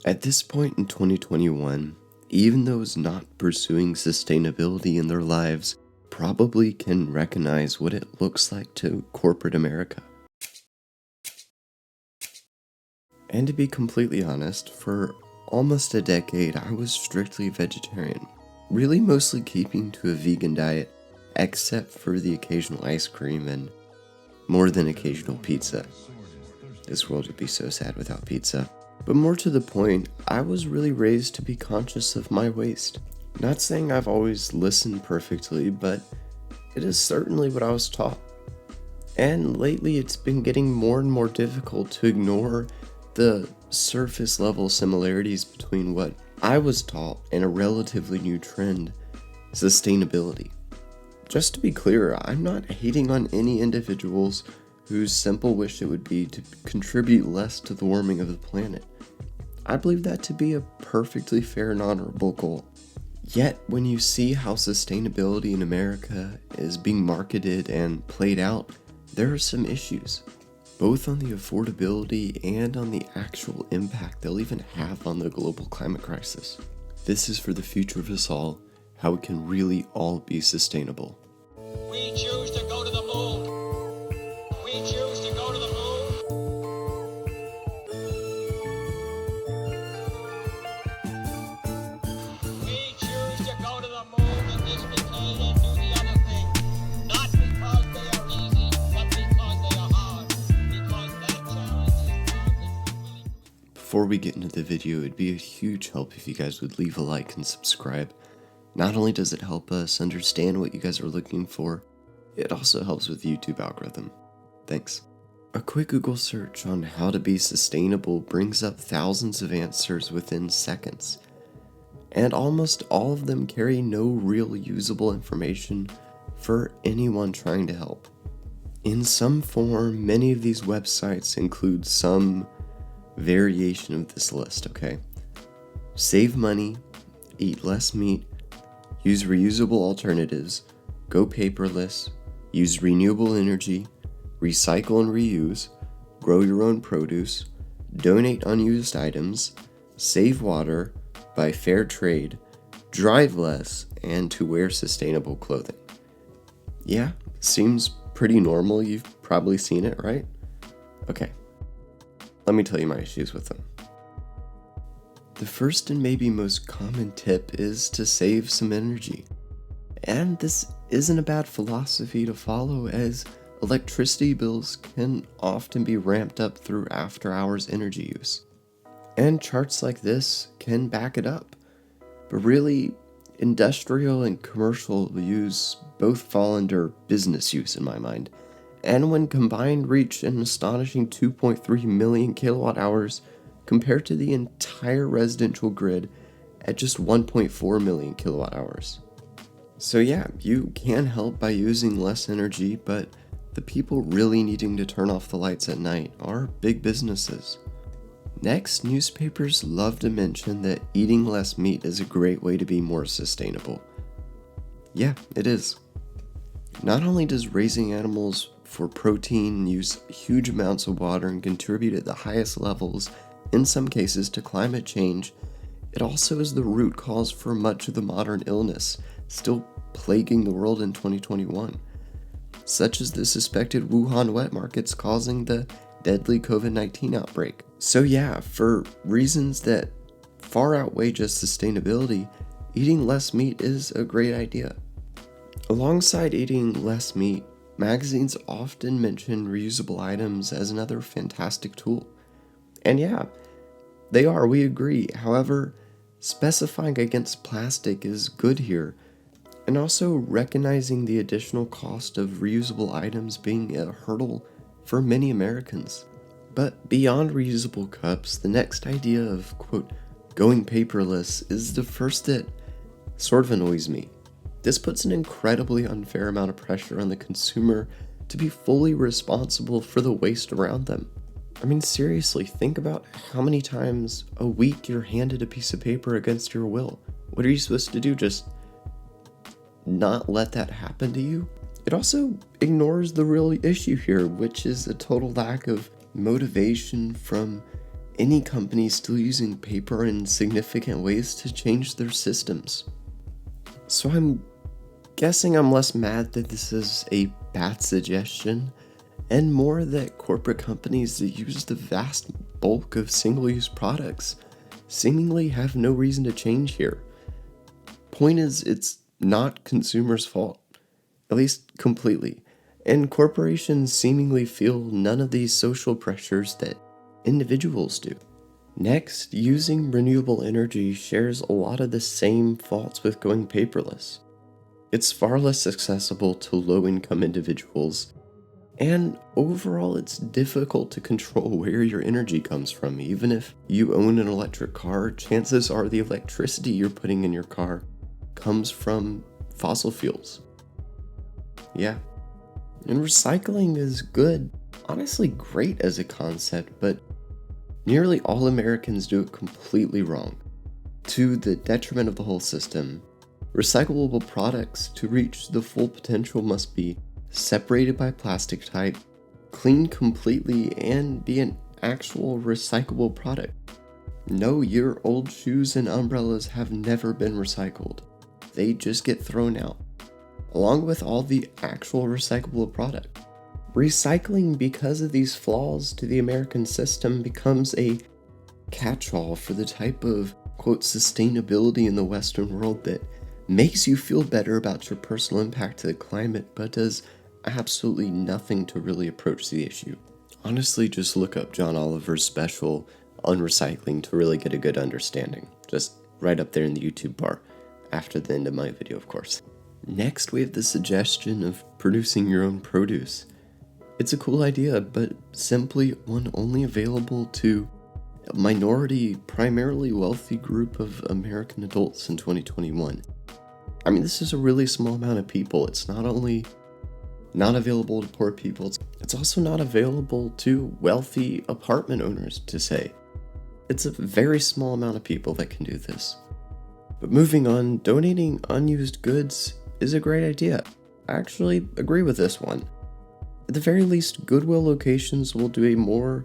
At this point in 2021, even those not pursuing sustainability in their lives probably can recognize what it looks like to corporate America. And to be completely honest, for almost a decade I was strictly vegetarian, really mostly keeping to a vegan diet, except for the occasional ice cream and more than occasional pizza. This world would be so sad without pizza. But more to the point, I was really raised to be conscious of my waste. Not saying I've always listened perfectly, but it is certainly what I was taught. And lately it's been getting more and more difficult to ignore the surface level similarities between what I was taught and a relatively new trend, sustainability. Just to be clear, I'm not hating on any individuals whose simple wish it would be to contribute less to the warming of the planet. I believe that to be a perfectly fair and honorable goal. Yet, when you see how sustainability in America is being marketed and played out, there are some issues, both on the affordability and on the actual impact they'll even have on the global climate crisis. This is for the future of us all, how we can really all be sustainable. We choose to go to the moon. We choose to go to the moon. We choose to go to the moon in this decade and do the other thing. Not because they are easy, but because they are hard. Because that challenge is one that we're willing to. Before we get into the video, it'd be a huge help if you guys would leave a like and subscribe. Not only does it help us understand what you guys are looking for, it also helps with the YouTube algorithm. Thanks. A quick Google search on how to be sustainable brings up thousands of answers within seconds, and almost all of them carry no real usable information for anyone trying to help. In some form, many of these websites include some variation of this list, okay? Save money, eat less meat, use reusable alternatives, go paperless, use renewable energy, recycle and reuse, grow your own produce, donate unused items, save water, buy fair trade, drive less, and to wear sustainable clothing. Yeah, seems pretty normal. You've probably seen it, right? Okay, let me tell you my issues with them. The first and maybe most common tip is to save some energy. And this isn't a bad philosophy to follow, as electricity bills can often be ramped up through after-hours energy use. And charts like this can back it up. But really, industrial and commercial use both fall under business use in my mind, and when combined reach an astonishing 2.3 million kilowatt hours compared to the entire residential grid at just 1.4 million kilowatt hours. So yeah, you can help by using less energy, but the people really needing to turn off the lights at night are big businesses. Next, newspapers love to mention that eating less meat is a great way to be more sustainable. Yeah, it is. Not only does raising animals for protein use huge amounts of water and contribute at the highest levels, in some cases, to climate change, it also is the root cause for much of the modern illness still plaguing the world in 2021, such as the suspected Wuhan wet markets causing the deadly COVID-19 outbreak. So yeah, for reasons that far outweigh just sustainability, eating less meat is a great idea. Alongside eating less meat, magazines often mention reusable items as another fantastic tool. And yeah, they are, we agree. However, specifying against plastic is good here, and also recognizing the additional cost of reusable items being a hurdle for many Americans. But beyond reusable cups, the next idea of, quote, going paperless is the first that sort of annoys me. This puts an incredibly unfair amount of pressure on the consumer to be fully responsible for the waste around them. I mean, seriously, think about how many times a week you're handed a piece of paper against your will. What are you supposed to do? Just not let that happen to you? It also ignores the real issue here, which is a total lack of motivation from any company still using paper in significant ways to change their systems. So I'm guessing I'm less mad that this is a bad suggestion, and more that corporate companies that use the vast bulk of single-use products seemingly have no reason to change here. Point is, it's not consumers' fault, at least completely, and corporations seemingly feel none of these social pressures that individuals do. Next, using renewable energy shares a lot of the same faults with going paperless. It's far less accessible to low-income individuals, and overall it's difficult to control where your energy comes from. Even if you own an electric car, chances are the electricity you're putting in your car comes from fossil fuels. Yeah. And recycling is good, honestly great as a concept, but nearly all Americans do it completely wrong. To the detriment of the whole system, recyclable products to reach the full potential must be separated by plastic type, cleaned completely, and be an actual recyclable product. No, your old shoes and umbrellas have never been recycled. They just get thrown out, along with all the actual recyclable product. Recycling, because of these flaws to the American system, becomes a catch-all for the type of, quote, sustainability in the Western world that makes you feel better about your personal impact to the climate, but does absolutely nothing to really approach the issue. Honestly, just look up John Oliver's special on recycling to really get a good understanding. Just right up there in the YouTube bar, after the end of my video, of course. Next, we have the suggestion of producing your own produce. It's a cool idea, but simply one only available to a minority, primarily wealthy group of American adults in 2021. I mean, this is a really small amount of people. It's not only not available to poor people, it's also not available to wealthy apartment owners, to say. It's a very small amount of people that can do this. But moving on, donating unused goods is a great idea. I actually agree with this one. At the very least, Goodwill locations will do a more,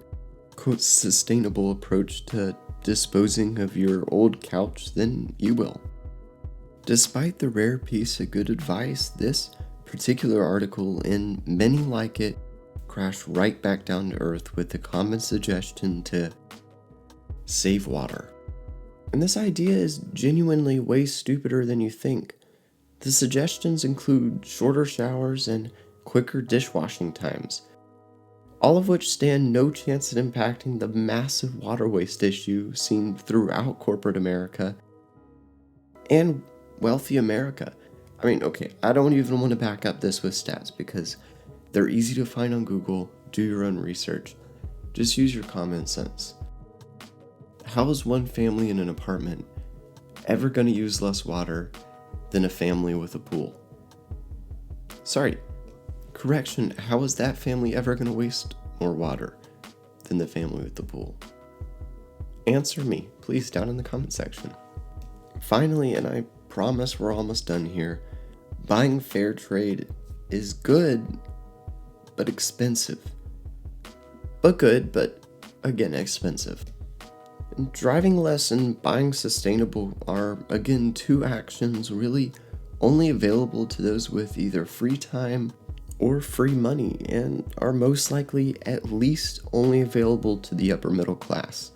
quote, sustainable approach to disposing of your old couch than you will. Despite the rare piece of good advice, this particular article, and many like it, crash right back down to earth with the common suggestion to save water. And this idea is genuinely way stupider than you think. The suggestions include shorter showers and quicker dishwashing times, all of which stand no chance at impacting the massive water waste issue seen throughout corporate America and wealthy America. I mean, okay, I don't even want to back up this with stats because they're easy to find on Google. Do your own research. Just use your common sense. How is one family in an apartment ever going to use less water than a family with a pool? Sorry, correction, how is that family ever going to waste more water than the family with the pool? Answer me, please, down in the comment section. Finally, and I promise we're almost done here, buying fair trade is good, but expensive. But good, but again, expensive. And driving less and buying sustainable are, again, two actions really only available to those with either free time or free money, and are most likely at least only available to the upper middle class.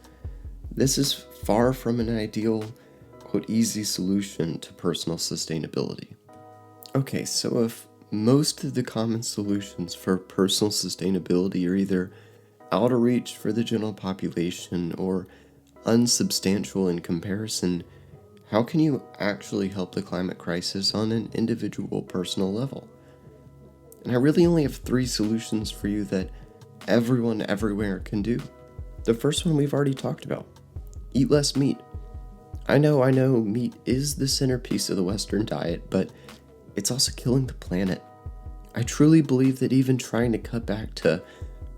This is far from an ideal, quote, easy solution to personal sustainability. Okay, so if most of the common solutions for personal sustainability are either out of reach for the general population or unsubstantial in comparison, how can you actually help the climate crisis on an individual personal level? And I really only have 3 solutions for you that everyone everywhere can do. The first one we've already talked about. Eat less meat. I know meat is the centerpiece of the Western diet, but it's also killing the planet. I truly believe that even trying to cut back to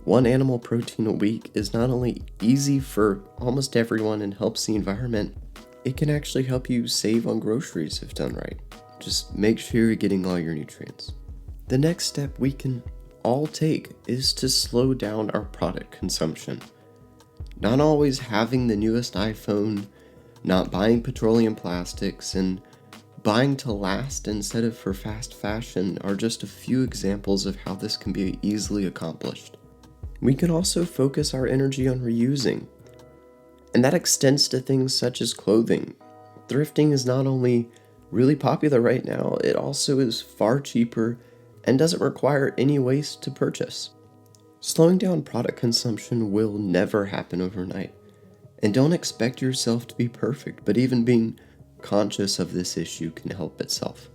1 animal protein a week is not only easy for almost everyone and helps the environment, it can actually help you save on groceries if done right. Just make sure you're getting all your nutrients. The next step we can all take is to slow down our product consumption. Not always having the newest iPhone, not buying petroleum plastics, and buying to last instead of for fast fashion are just a few examples of how this can be easily accomplished. We can also focus our energy on reusing, and that extends to things such as clothing. Thrifting is not only really popular right now, it also is far cheaper and doesn't require any waste to purchase. Slowing down product consumption will never happen overnight, and don't expect yourself to be perfect, but even being conscious of this issue can help itself.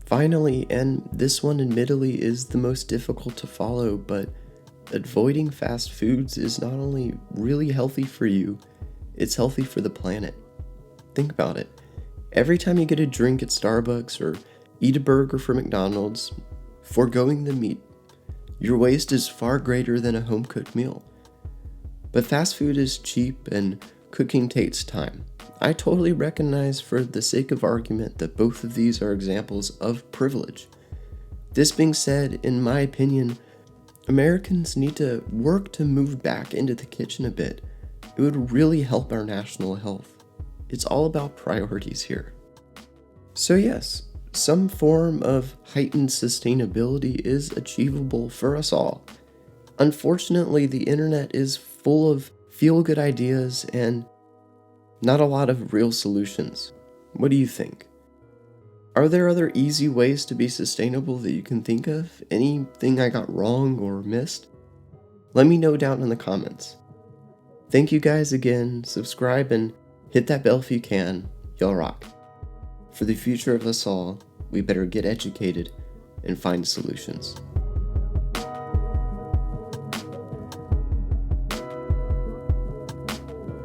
Finally, and this one admittedly is the most difficult to follow, but avoiding fast foods is not only really healthy for you, it's healthy for the planet. Think about it. Every time you get a drink at Starbucks or eat a burger from McDonald's, foregoing the meat, your waste is far greater than a home-cooked meal. But fast food is cheap and cooking takes time. I totally recognize, for the sake of argument, that both of these are examples of privilege. This being said, in my opinion, Americans need to work to move back into the kitchen a bit. It would really help our national health. It's all about priorities here. So yes, some form of heightened sustainability is achievable for us all. Unfortunately, the internet is full of feel-good ideas and not a lot of real solutions. What do you think? Are there other easy ways to be sustainable that you can think of? Anything I got wrong or missed? Let me know down in the comments. Thank you guys again. Subscribe and hit that bell if you can. Y'all rock. For the future of us all, we better get educated and find solutions.